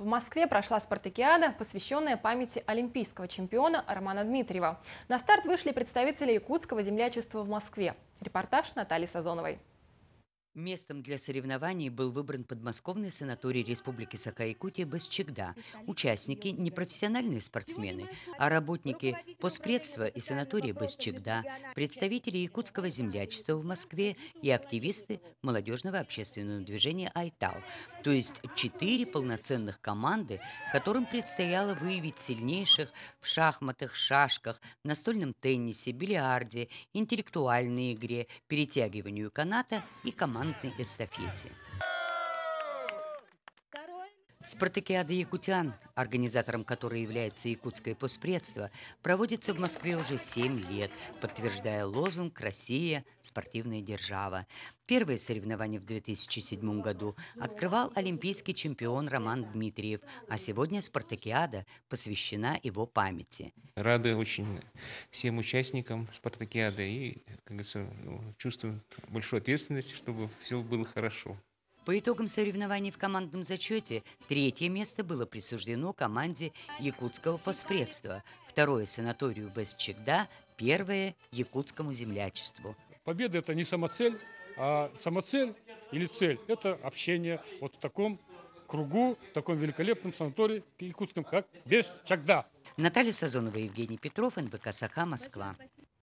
В Москве прошла спартакиада, посвященная памяти олимпийского чемпиона Романа Дмитриева. На старт вышли представители якутского землячества в Москве. Репортаж Натальи Сазоновой. Местом для соревнований был выбран подмосковный санаторий Республики Саха-Якутия Басчегда. Участники – не профессиональные спортсмены, а работники Поспредства и санатория Басчегда, представители якутского землячества в Москве и активисты молодежного общественного движения «Айтал». То есть 4 полноценных команды, которым предстояло выявить сильнейших в шахматах, шашках, настольном теннисе, бильярде, интеллектуальной игре, перетягиванию каната и командной эстафете. Спартакиада якутян, организатором которой является якутское Поспредство, проводится в Москве уже 7 лет, подтверждая лозунг «Россия – спортивная держава». Первые соревнования в 2007 году открывал олимпийский чемпион Роман Дмитриев, а сегодня спартакиада посвящена его памяти. Рады очень всем участникам спартакиады и, как говорится, чувствую большую ответственность, чтобы все было хорошо. По итогам соревнований в командном зачете 3-е место было присуждено команде якутского Поспредства, 2-е санаторию Басчегда, 1-е якутскому землячеству. Победа – это не самоцель, а самоцель или цель – это общение вот в таком кругу, в таком великолепном санатории якутском, как Басчегда. Наталья Сазонова, Евгений Петров, НБК «Саха», Москва.